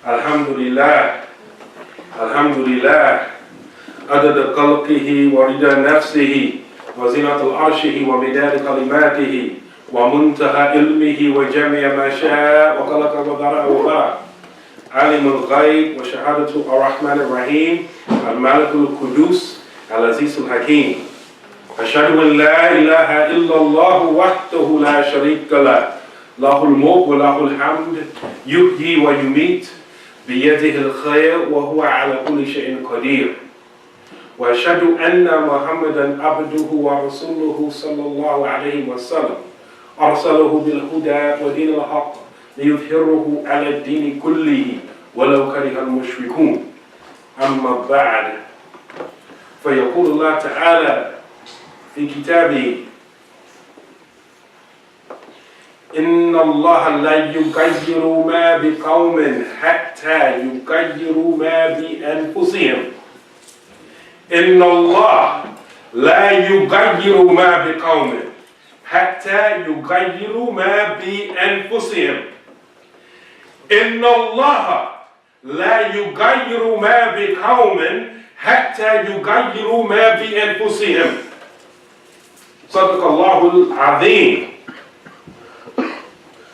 Alhamdulillah, Alhamdulillah, adada khalqihi wa rida nafsihi wa zinatul arshihi wa midad kalimatihi wa muntaha ilmihi wa jami'a ma sha'a wa khalaqa wa dhara'a wa bara. Alimul ghaib wa shahadatu ar-Rahman ar-Rahim, al-Malikul Qudus, al-Azizul Hakim. Ashhadu an la ilaha illallah wahdahu la sharika lah, lahul mulk wa lahul hamd, yuhyi wa yumit, بيده الخير وهو على كل شيء قدير وأشهد أن محمدا عبده ورسوله صلى الله عليه وسلم أرسله بالهدى ودين الحق ليظهره على الدين كله ولو كره المشركون أما بعد فيقول الله تعالى في كتابه إن الله لا يغير ما بقوم حتى يغيروا ما بأنفسهم. إن الله لا يغير ما بقوم حتى يغيروا ما بأنفسهم. إن الله لا يغير ما بقوم حتى يغيروا ما بأنفسهم. صدق الله العظيم.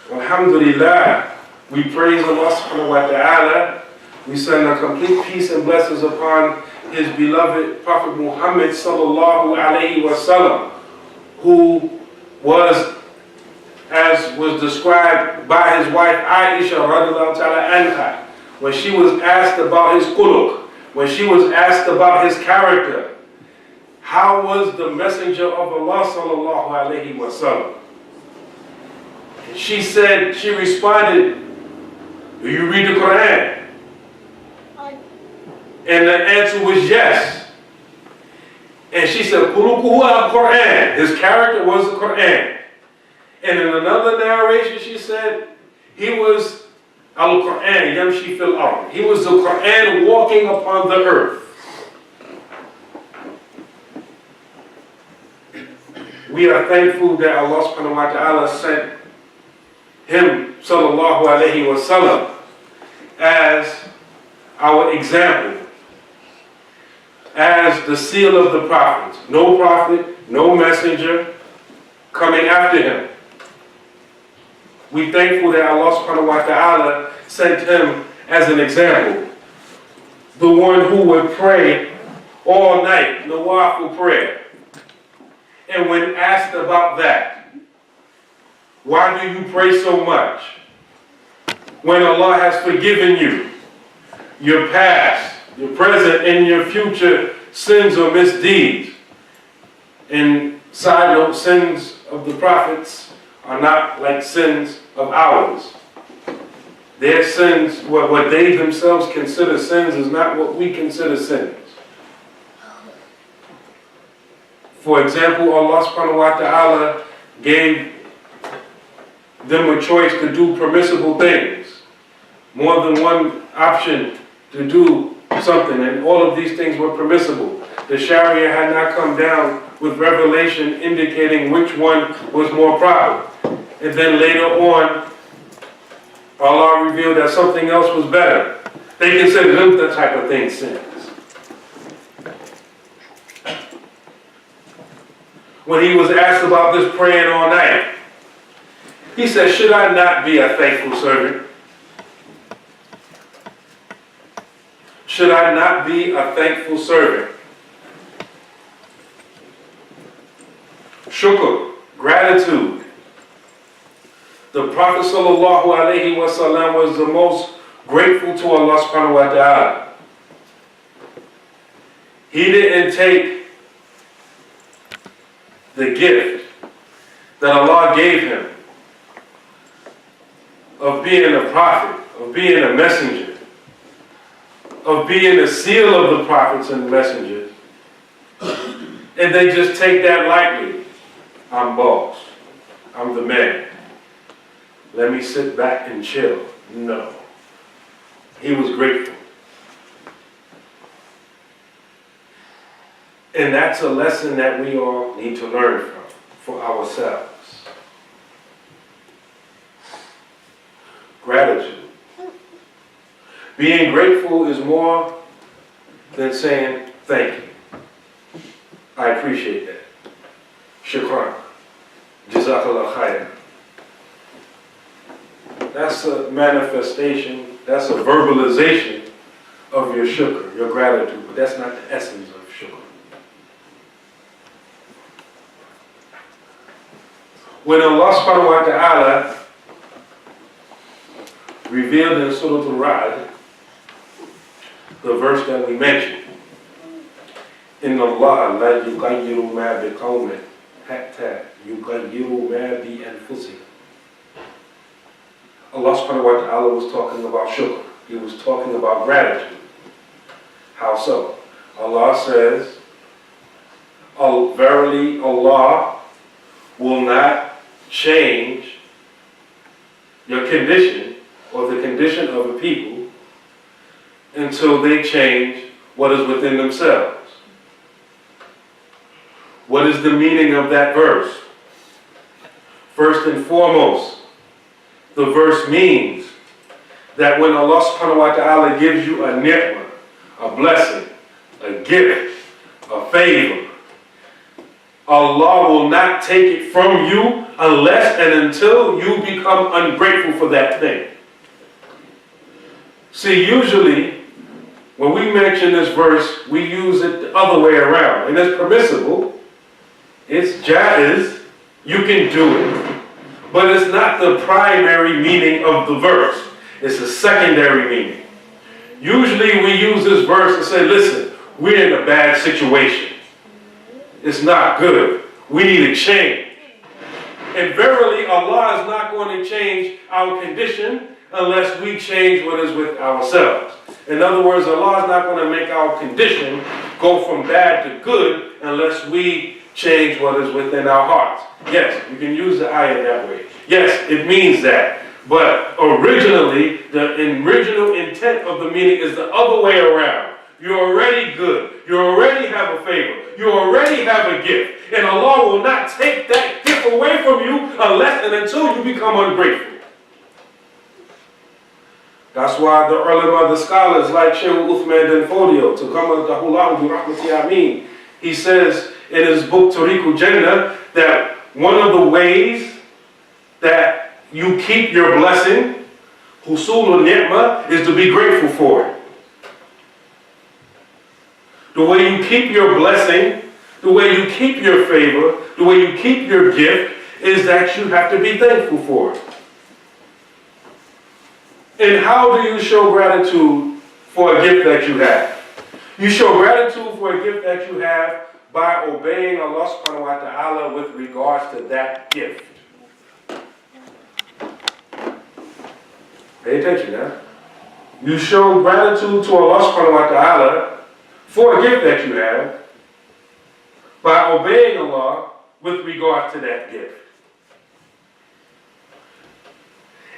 Alhamdulillah, we praise Allah subhanahu wa ta'ala. We send a complete peace and blessings upon his beloved Prophet Muhammad sallallahu alayhi wa sallam, who was, as was described by his wife Aisha radiallahu ta'ala anha, when she was asked about his khuluq, when she was asked about his character, how was the messenger of Allah sallallahu alayhi wa sallam? She said, she responded, do you read the Quran? And the answer was yes. And she said, Khuluquhu al-Quran. His character was the Quran. And in another narration, she said, he was al-Quran, yamshi fil ard. He was the Quran walking upon the earth. We are thankful that Allah subhanahu wa ta'ala sent him, sallallahu alayhi wa sallam, as our example, as the seal of the prophets. No prophet, no messenger coming after him. We thankful that Allah subhanahu wa ta'ala sent him as an example. The one who would pray all night, nawafil prayer. And when asked about that, why do you pray so much when Allah has forgiven you your past, your present, and your future sins or misdeeds? And side note, sins of the prophets are not like sins of ours. Their sins, what they themselves consider sins, is not what we consider sins. For example, Allah subhanahu wa ta'ala gave them a choice to do permissible things, more than one option to do something, and all of these things were permissible. The Sharia had not come down with revelation indicating which one was more proper. And then later on, Allah revealed that something else was better. They considered them the type of thing sins. When he was asked about this praying all night, he said, should I not be a thankful servant? Should I not be a thankful servant? SHUKR, gratitude. The Prophet sallallahu alayhi wa sallam was the most grateful to Allah subhanahu wa ta'ala. He didn't take the gift that Allah gave him of being a prophet, of being a messenger, of being a seal of the prophets and messengers, and they just take that lightly. I'm boss. I'm the man. Let me sit back and chill. No. He was grateful. And that's a lesson that we all need to learn from for ourselves. Gratitude. Being grateful is more than saying thank you. I appreciate that. SHUKR. Jazakallah khair. That's a manifestation, that's a verbalization of your shukr, your gratitude, but that's not the essence of shukr. When Allah subhanahu wa ta'ala revealed in Surah Al-Ra'd the verse that we mentioned, Inna Allah la yughayyiru ma biqawmin hatta yughayyiru ma bi anfusihim. Allah subhanahu wa ta'ala was talking about shukr. He was talking about gratitude. How so? Allah says, oh, verily Allah will not change your condition or the condition of a people until they change what is within themselves. What is the meaning of that verse? First and foremost, the verse means that when Allah subhanahu wa ta'ala gives you a ni'mah, a blessing, a gift, a favor, Allah will not take it from you unless and until you become ungrateful for that thing. See, usually when we mention this verse, we use it the other way around. And it's permissible. It's jaiz. You can do it. But it's not the primary meaning of the verse. It's a secondary meaning. Usually we use this verse and say, listen, we're in a bad situation. It's not good. We need a change. And verily, Allah is not going to change our condition unless we change what is with ourselves. In other words, Allah is not going to make our condition go from bad to good unless we change what is within our hearts. Yes, you can use the ayah that way. Yes, it means that. But originally, the original intent of the meaning is the other way around. You're already good. You already have a favor. You already have a gift. And Allah will not take that gift away from you unless and until you become ungrateful. That's why the ulama, the scholars like Shaykh Uthman bin Fodio, to come bi rahmati ameen, he says in his book Tariqul Jannah that one of the ways that you keep your blessing, husulul ni'mah, is to be grateful for it. The way you keep your blessing, the way you keep your favor, the way you keep your gift is that you have to be thankful for it. And how do you show gratitude for a gift that you have? You show gratitude for a gift that you have by obeying Allah subhanahu wa ta'ala with regards to that gift. Pay attention now. You show gratitude to Allah subhanahu wa ta'ala for a gift that you have by obeying Allah with regard to that gift.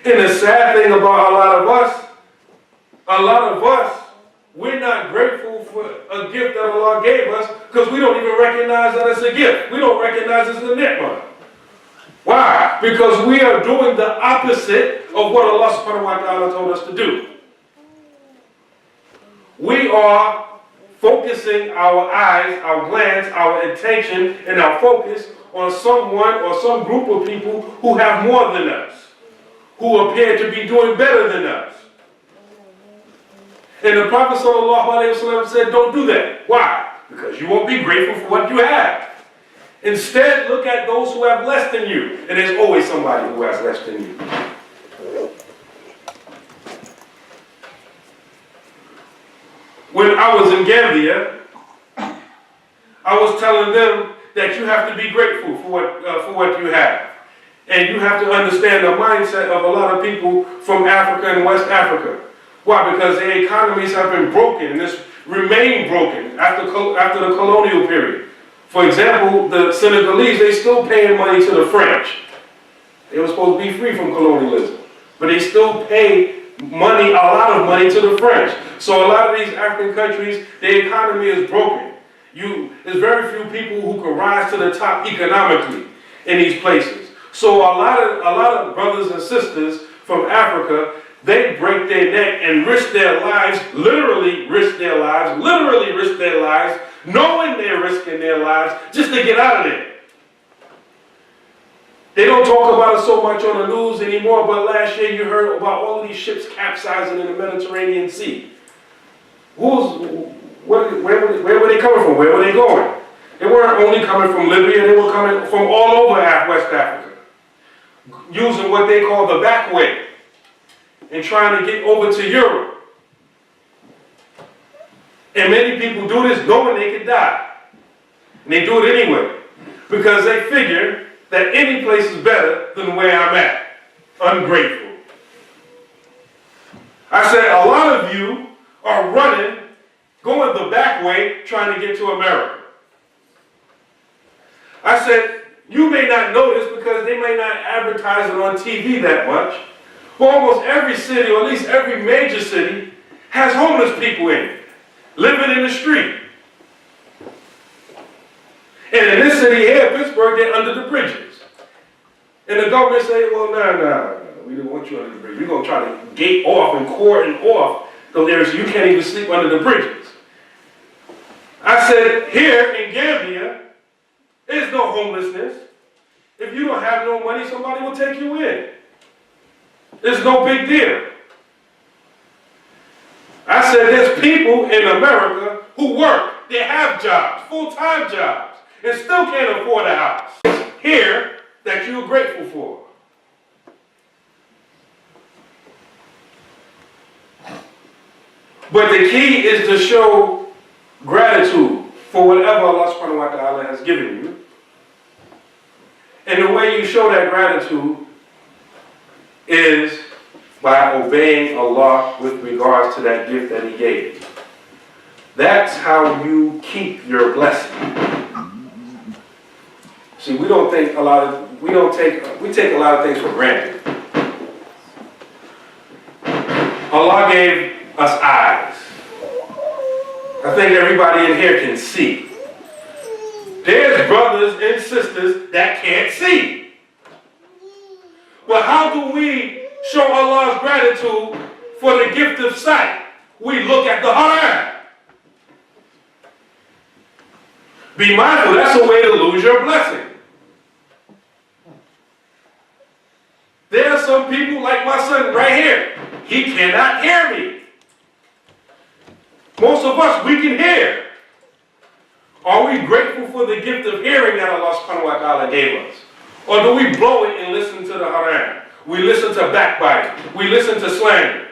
And the sad thing about a lot of us, we're not grateful for a gift that Allah gave us because we don't even recognize that it's a gift. We don't recognize it's a ni'mah. Why? Because we are doing the opposite of what Allah subhanahu wa ta'ala told us to do. We are focusing our eyes, our glance, our attention, and our focus on someone or some group of people who have more than us, who appear to be doing better than us. And the Prophet ﷺ said, don't do that. Why? Because you won't be grateful for what you have. Instead, look at those who have less than you. And there's always somebody who has less than you. When I was in Gambia, I was telling them that you have to be grateful for what you have. And you have to understand the mindset of a lot of people from Africa and West Africa. Why? Because their economies have been broken and it's remained broken after the colonial period. For example, the Senegalese, they still paying money to the French. They were supposed to be free from colonialism. But they still pay money, a lot of money to the French. So a lot of these African countries, their economy is broken. There's very few people who can rise to the top economically in these places. So a lot of brothers and sisters from Africa, they break their neck and risk their lives, literally risk their lives, knowing they're risking their lives just to get out of there. They don't talk about it so much on the news anymore, but last year you heard about all of these ships capsizing in the Mediterranean Sea. Where were they coming from? Where were they going? They weren't only coming from Libya, they were coming from all over West Africa, using what they call the back way and trying to get over to Europe. And many people do this knowing they could die. And they do it anyway, because they figure that any place is better than where I'm at. Ungrateful. I said, a lot of you are running, going the back way, trying to get to America. I said, you may not know this because they may not advertise it on TV that much, but almost every city, or at least every major city, has homeless people in it, living in the street. And in this city here, Pittsburgh, they're under the bridges. And the government say, well, no, we don't want you under the bridge. We're going to try to gate off and cordon off those areas so you can't even sleep under the bridges. I said, here in Gambia, there's no homelessness. If you don't have no money, somebody will take you in. It's no big deal. I said, there's people in America who work. They have jobs, full-time jobs, and still can't afford a house. Here, that you're grateful for. But the key is to show gratitude for whatever Allah subhanahu wa ta'ala has given you. And the way you show that gratitude is by obeying Allah with regards to that gift that He gave you. That's how you keep your blessing. See, we take a lot of things for granted. Allah gave us eyes. I think everybody in here can see. There's brothers and sisters that can't see. Well, how do we show Allah's gratitude for the gift of sight? We look at the haram. Be mindful, that's a way to lose your blessing. There are some people like my son right here. He cannot hear me. Most of us, we can hear. Are we grateful for the gift of hearing that Allah subhanahu wa ta'ala gave us? Or do we blow it and listen to the haram? We listen to backbiting. We listen to slander.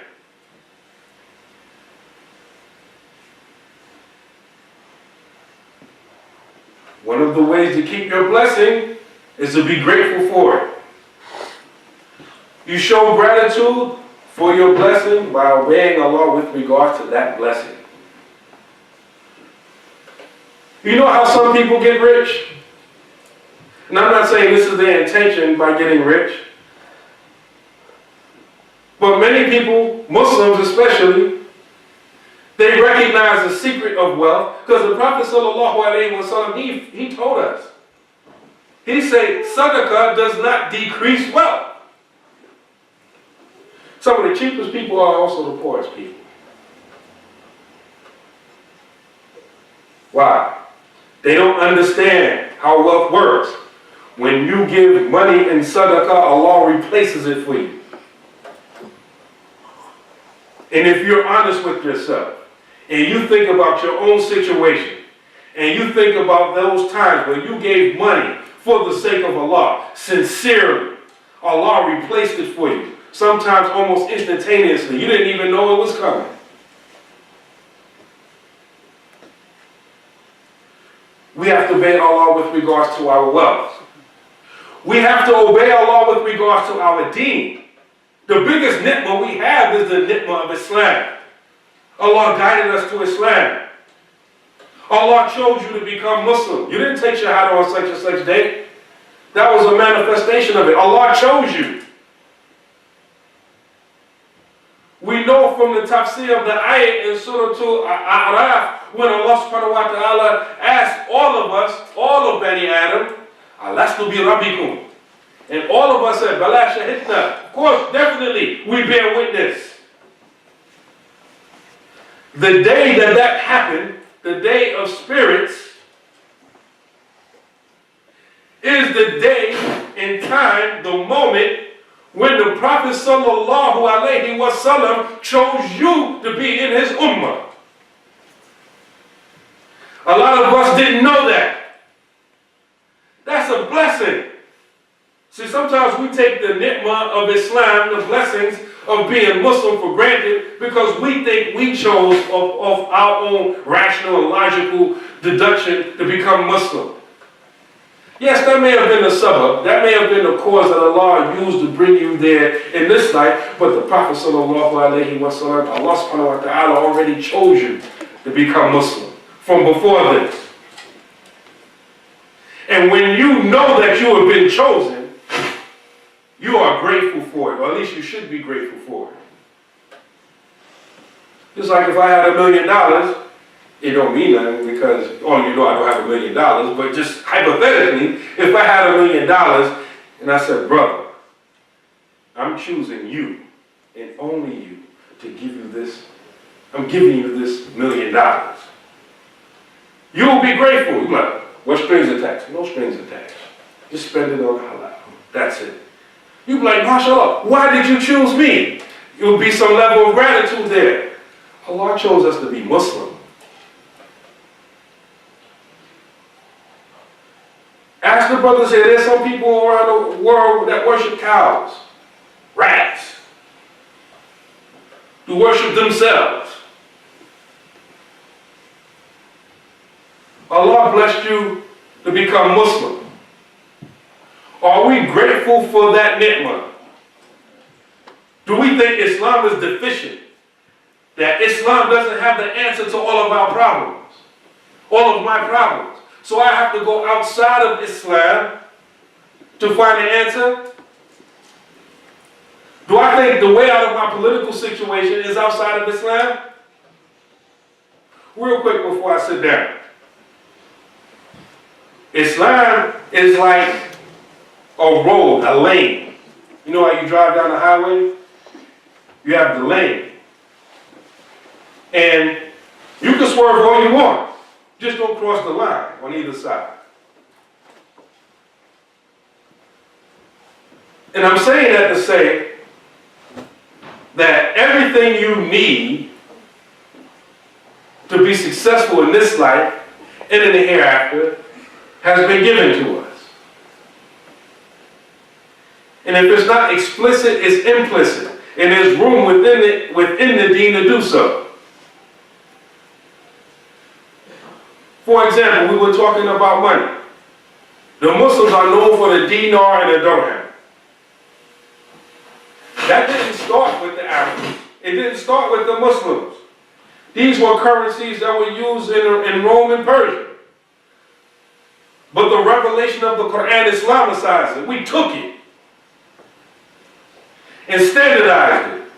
One of the ways to keep your blessing is to be grateful for it. You show gratitude for your blessing by obeying Allah with regards to that blessing. You know how some people get rich? And I'm not saying this is their intention by getting rich. But many people, Muslims especially, they recognize the secret of wealth because the Prophet ﷺ, he told us. He said, sadaqah does not decrease wealth. Some of the cheapest people are also the poorest people. Why? They don't understand how wealth works. When you give money in sadaqah, Allah replaces it for you. And if you're honest with yourself, and you think about your own situation, and you think about those times when you gave money for the sake of Allah, sincerely, Allah replaced it for you. Sometimes almost instantaneously. You didn't even know it was coming. We have to obey Allah with regards to our wealth. We have to obey Allah with regards to our deen. The biggest ni'mah we have is the ni'mah of Islam. Allah guided us to Islam. Allah chose you to become Muslim. You didn't take Shahada on such and such date. That was a manifestation of it. Allah chose you. We know from the tafsir of the ayat in Surah Al-A'raf when Allah subhanahu wa ta'ala asked all of us, all of Bani Adam, Alastu bi Rabbikum. And all of us said, Bala shahidna. Of course, definitely, we bear witness. The day that that happened, the day of spirits, is the day in time, the moment when the Prophet sallallahu alaihi wasallam chose you to be in his ummah. A lot of us didn't know that. That's a blessing. See, sometimes we take the ni'mah of Islam, the blessings of being Muslim, for granted because we think we chose of our own rational and logical deduction to become Muslim. Yes, that may have been a sabab, that may have been the cause that Allah used to bring you there in this life, but the Prophet sallallahu alaihi wasallam, Allah subhanahu wa ta'ala already chose you to become Muslim from before this. And when you know that you have been chosen, you are grateful for it, or at least you should be grateful for it. Just like if I had $1 million, it don't mean nothing because, oh, you know I don't have $1 million, but just hypothetically, if I had $1 million and I said, brother, I'm choosing you and only you to give you this, I'm giving you this $1 million. You will be grateful. You'll be like, what strings attached? No strings attached. Just spend it on halal. That's it. You'll be like, mashallah, why did you choose me? It will be some level of gratitude there. Allah chose us to be Muslim. Ask the brothers here, there's some people around the world that worship cows, rats, who worship themselves. Allah blessed you to become Muslim. Are we grateful for that ni'mah? Do we think Islam is deficient? That Islam doesn't have the answer to all of our problems, all of my problems? So I have to go outside of Islam to find the answer? Do I think the way out of my political situation is outside of Islam? Real quick before I sit down. Islam is like a road, a lane. You know how you drive down the highway? You have the lane. And you can swerve all you want. Just don't cross the line on either side. And I'm saying that to say that everything you need to be successful in this life and in the hereafter has been given to us. And if it's not explicit, it's implicit. And there's room within the deen to do so. For example, we were talking about money. The Muslims are known for the dinar and the dirham. That didn't start with the Arabs. It didn't start with the Muslims. These were currencies that were used in Rome and Persia. But the revelation of the Quran Islamicized it. We took it and standardized it.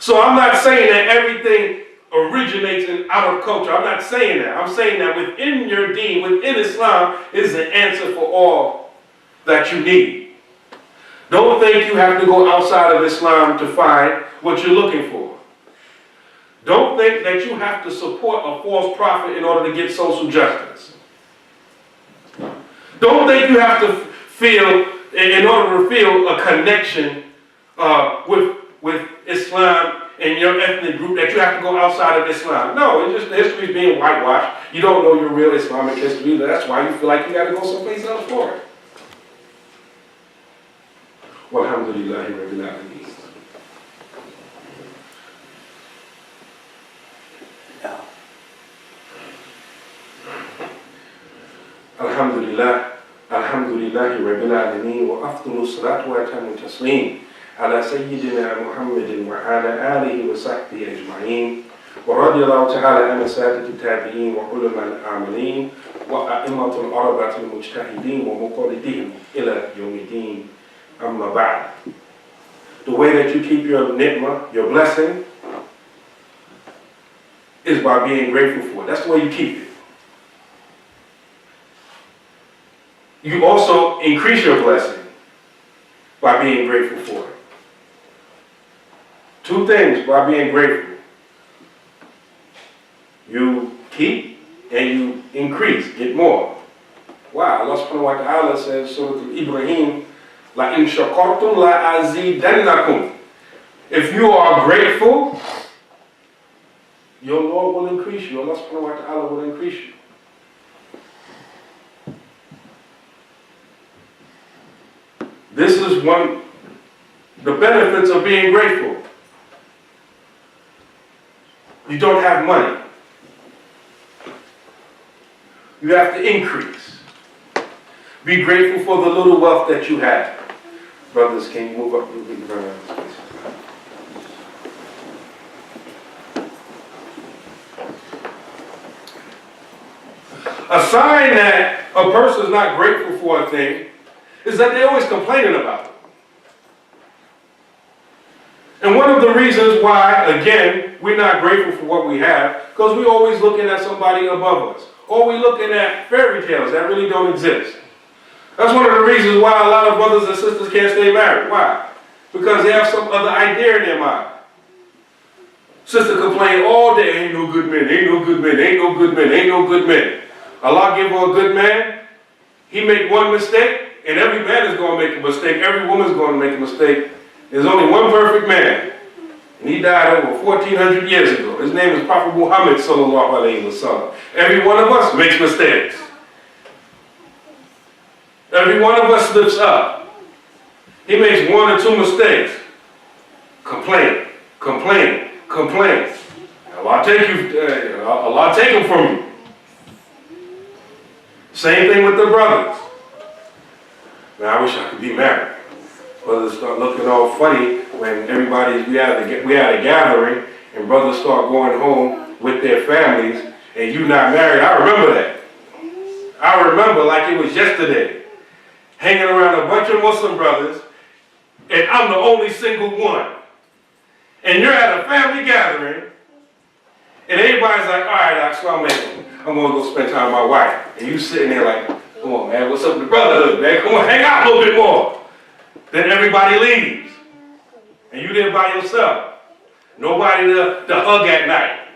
So I'm not saying that everything originates in outer culture. I'm not saying that. I'm saying that within your deen, within Islam, is the answer for all that you need. Don't think you have to go outside of Islam to find what you're looking for. Don't think that you have to support a false prophet in order to get social justice. Don't think you have to feel, in order to feel a connection with Islam and your ethnic group, that you have to go outside of Islam. No, it's just the history is being whitewashed. You don't know your real Islamic history. That's why you feel like you got to go someplace else for it. Walhamdulillahi Rabbil Alameen. Alhamdulillah. Alhamdulillahi Rabbil Alameen. Wa afdalu salatu wa atamu taslim. على سيدنا محمد وعلى آله وصحبه أجمعين ورضي الله تعالى عن السادة التابعين وعلماء العاملين وأئمة الأربعة المجتهدين ومقلدين إلى يوم الدين أما بعد. The way that you keep your ni'mah, your blessing, is by being grateful for it. That's the way you keep it. You also increase your blessing by being grateful for it. Two things by being grateful. You keep and you increase, get more. Wow, Allah subhanahu wa ta'ala says, Surah Ibrahim, La in shakartum la azidannakum. If you are grateful, your Lord will increase you. Allah subhanahu wa ta'ala will increase you. This is the benefits of being grateful. You don't have money. You have to increase. Be grateful for the little wealth that you have. Brothers, can you move up a little bit? A sign that a person is not grateful for a thing is that they're always complaining about it. And one of the reasons why, again, we're not grateful for what we have, because we're always looking at somebody above us. Or we're looking at fairy tales that really don't exist. That's one of the reasons why a lot of brothers and sisters can't stay married. Why? Because they have some other idea in their mind. Sister complain all day, ain't no good men, ain't no good men, ain't no good men, ain't no good men. Allah give her a good man, he make one mistake, and every man is going to make a mistake, every woman is going to make a mistake. There's only one perfect man, and he died over 1,400 years ago. His name is Prophet Muhammad sallallahu alayhi wa sallam. Every one of us makes mistakes. Every one of us slips up. He makes one or two mistakes. Complain, complain, complain. Allah take him from you. Same thing with the brothers. Man, I wish I could be married. Brothers start looking all funny when we had a gathering and brothers start going home with their families and you not married. I remember that. I remember like it was yesterday. Hanging around a bunch of Muslim brothers and I'm the only single one. And you're at a family gathering and everybody's like, all right, assalamu alaikum. I'm going to go spend time with my wife. And you sitting there like, come on, man, what's up with the brotherhood, man? Come on, hang out a little bit more. Then everybody leaves. And you there by yourself. Nobody to hug at night.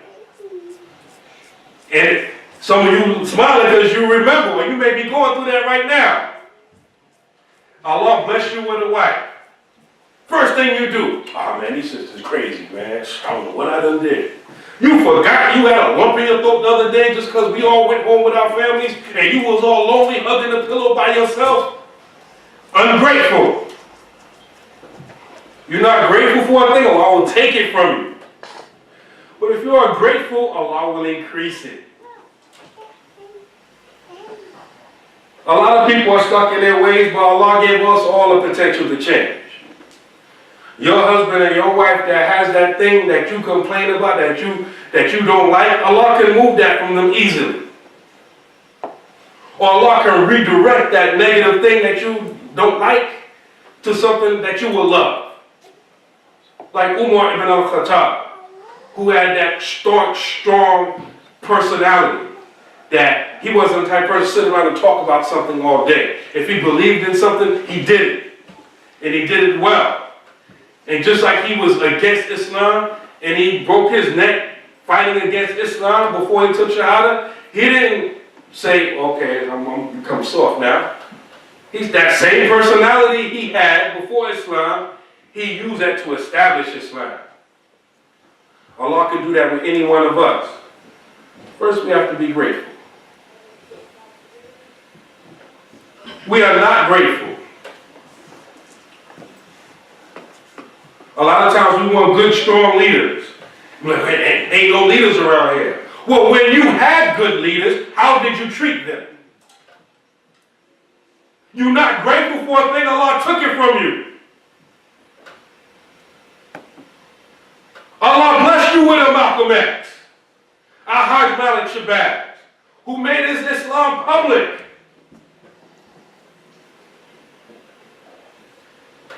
And some of you smiling because you remember, and you may be going through that right now. Allah bless you with a wife. First thing you do, oh man, these sisters crazy, man. I don't know what I done did. You forgot you had a lump in your throat the other day just because we all went home with our families and you was all lonely hugging the pillow by yourself? Ungrateful. You're not grateful for a thing, Allah will take it from you. But if you are grateful, Allah will increase it. A lot of people are stuck in their ways, but Allah gave us all the potential to change. Your husband and your wife that has that thing that you complain about, that you don't like, Allah can move that from them easily. Or Allah can redirect that negative thing that you don't like to something that you will love. Like Umar ibn al-Khattab, who had that strong personality, that he wasn't the type of person to sit around and talk about something all day. If he believed in something, he did it. And he did it well. And just like he was against Islam, and he broke his neck fighting against Islam before he took Shahada, he didn't say, okay, I'm going to become soft now. He's that same personality he had before Islam, he used that to establish Islam. Allah can do that with any one of us. First, we have to be grateful. We are not grateful. A lot of times we want good, strong leaders. We're like, ain't no leaders around here. Well, when you had good leaders, how did you treat them? You're not grateful for a thing, Allah took it from you. Allah blessed you with a Malcolm X, a Hajj Malik Shabazz, who made his Islam public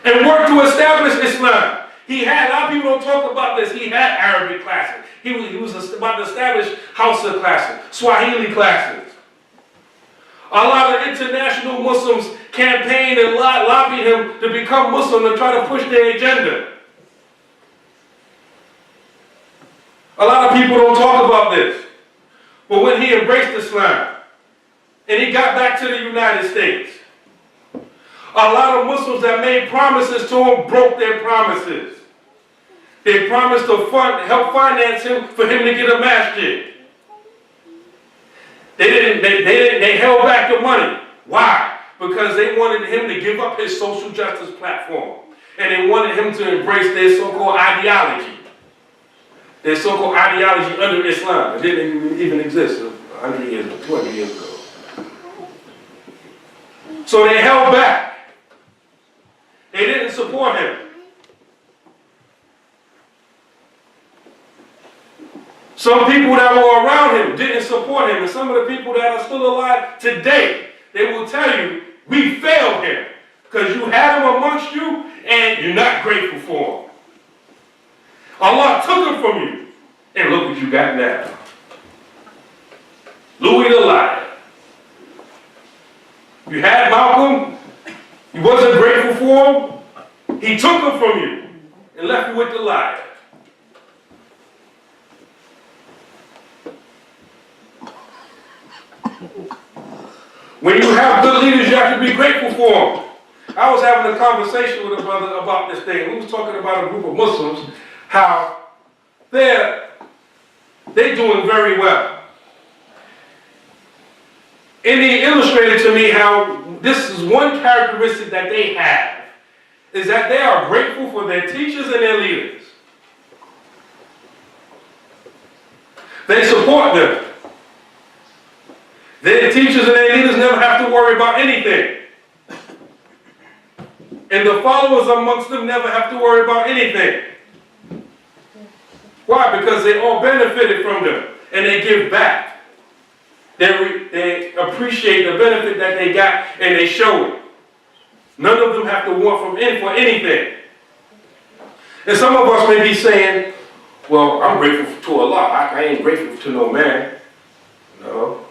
and worked to establish Islam. He had, a lot of people don't talk about this, he had Arabic classes. He was about to establish Hausa classes, Swahili classes. A lot of international Muslims campaigned and lobbied him to become Muslim and try to push their agenda. A lot of people don't talk about this. But when he embraced Islam and he got back to the United States, a lot of Muslims that made promises to him broke their promises. They promised to help finance him for him to get a masjid. They held back the money. Why? Because they wanted him to give up his social justice platform. And they wanted him to embrace their so-called ideology. Their so-called ideology under Islam. It didn't even exist 100 years ago, 200 years ago. So they held back. They didn't support him. Some people that were around him didn't support him. And some of the people that are still alive today, they will tell you, we failed him. Because you had him amongst you and you're not grateful for him. Allah took him from you. And look what you got now. Louis the liar. You had Malcolm. You wasn't grateful for him. He took him from you and left you with the liar. When you have good leaders, you have to be grateful for them. I was having a conversation with a brother about this thing. We was talking about a group of Muslims, how they're doing very well. And he illustrated to me how this is one characteristic that they have, is that they are grateful for their teachers and their leaders. They support them. Their teachers and their leaders never have to worry about anything. And the followers amongst them never have to worry about anything. Why? Because they all benefited from them and they give back. They appreciate the benefit that they got and they show it. None of them have to want for anything. And some of us may be saying, well, I'm grateful to Allah. I ain't grateful to no man. No.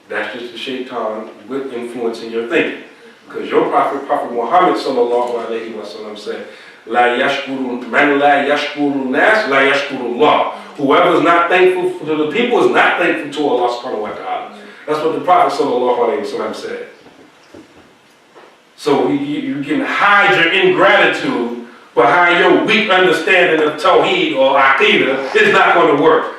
That's just the shaitan with influencing your thinking. Because your Prophet Muhammad sallallahu alayhi wa sallam said, La yashkuru man la yashkuru nas la yashkuru Allah. Whoever's not thankful to the people is not thankful to Allah subhanahu wa ta'ala. That's what the Prophet sallallahu alayhi wa sallam said. So you can hide your ingratitude behind your weak understanding of Tawheed or Aqidah. It's not going to work.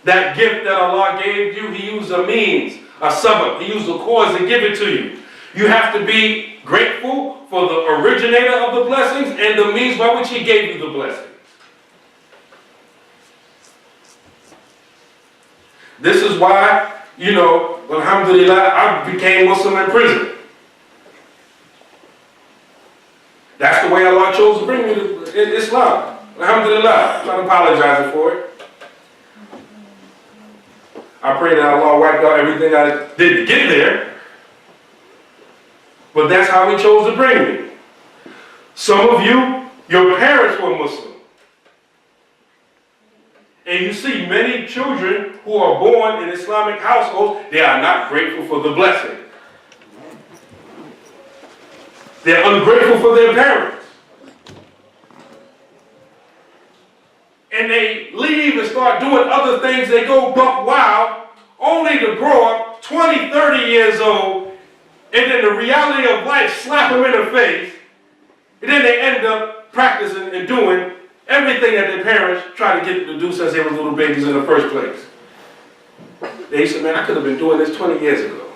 That gift that Allah gave you, He used a means, a sabab. He used a cause to give it to you. You have to be grateful for the originator of the blessings and the means by which He gave you the blessings. This is why, alhamdulillah, I became Muslim in prison. That's the way Allah chose to bring me to Islam. Alhamdulillah, I'm not apologizing for it. I pray that Allah wiped out everything I did to get there. But that's how He chose to bring me. Some of you, your parents were Muslim. And you see many children who are born in Islamic households, they are not grateful for the blessing. They're ungrateful for their parents. And they leave and start doing other things. They go buck wild, only to grow up 20, 30 years old, and then the reality of life slap them in the face, and then they end up practicing and doing everything that their parents tried to get them to do since they were little babies in the first place. They said, man, I could have been doing this 20 years ago.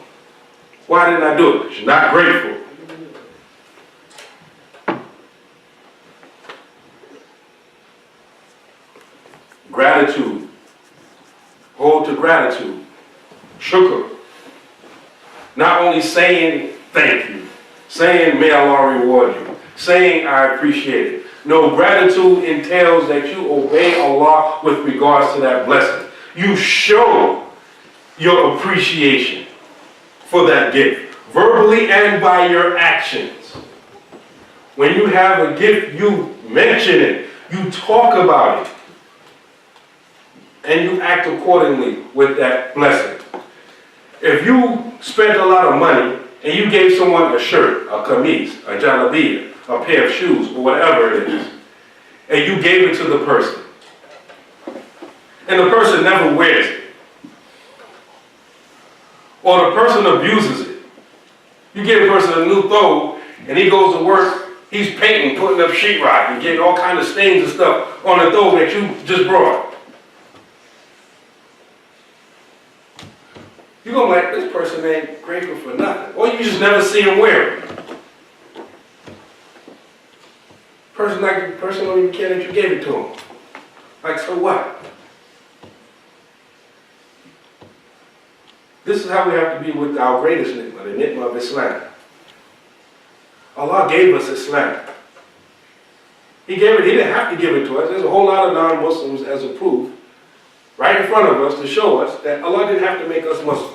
Why didn't I do it? Because you're not grateful. Gratitude. Hold to gratitude. SHUKR. Not only saying thank you, saying may Allah reward you, saying I appreciate it. No, gratitude entails that you obey Allah with regards to that blessing. You show your appreciation for that gift, verbally and by your actions. When you have a gift, you mention it, you talk about it, and you act accordingly with that blessing. If you spent a lot of money and you gave someone a shirt, a kameez, a jalabiyah, a pair of shoes, or whatever it is, and you gave it to the person, and the person never wears it. Or the person abuses it. You give a person a new throw, and he goes to work, he's painting, putting up sheetrock, and getting all kinds of stains and stuff on the throw that you just brought. You're going to be like, this person ain't grateful for nothing. Or you just never see him wear it. Person don't even care that you gave it to him. Like, so what? This is how we have to be with our greatest ni'mah, the ni'mah of Islam. Allah gave us Islam. He gave it, He didn't have to give it to us. There's a whole lot of non-Muslims as a proof right in front of us to show us that Allah didn't have to make us Muslim.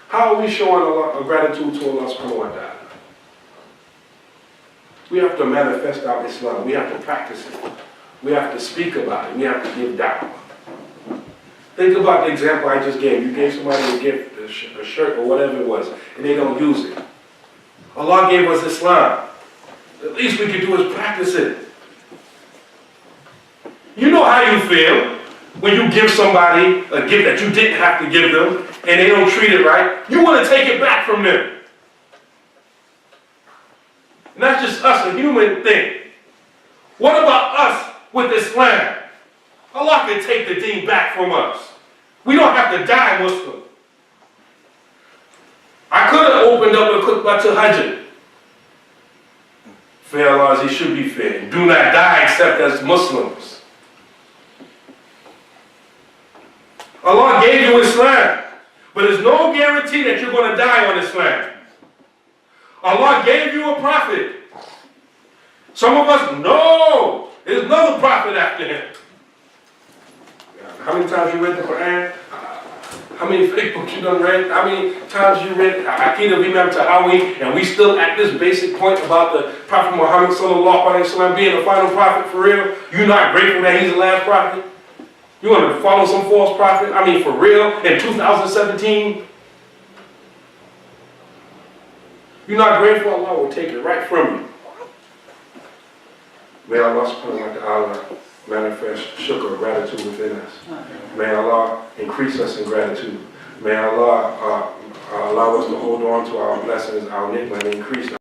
How are we showing Allah, gratitude to Allah subhanahu wa ta'ala? We have to manifest our Islam. We have to practice it. We have to speak about it. We have to give da'wah. Think about the example I just gave. You gave somebody a gift, a shirt or whatever it was, and they don't use it. Allah gave us Islam. The least we can do is practice it. You know how you feel when you give somebody a gift that you didn't have to give them, and they don't treat it right. You want to take it back from them. And that's just us, a human thing. What about us with Islam? Allah can take the deen back from us. We don't have to die Muslim. I could have opened up a khutbah to Hajj. Fair Allah as He should be fair. Do not die except as Muslims. Allah gave you Islam, but there's no guarantee that you're going to die on Islam. Allah gave you a prophet. Some of us know there's another prophet after him. How many times you read the Quran? How many fake books you done read? How many times you read Aqidah Imam Tahawi, and we still at this basic point about the Prophet Muhammad sallallahu alaihi wasallam being the final prophet for real? You're not grateful that he's the last prophet? You want to follow some false prophet? I mean, for real? In 2017? You're not grateful? Allah will take it right from you. May Allah subhanahu wa ta'ala manifest shukr, gratitude within us. May Allah increase us in gratitude. May Allah allow us to hold on to our blessings, our ni'mah, and increase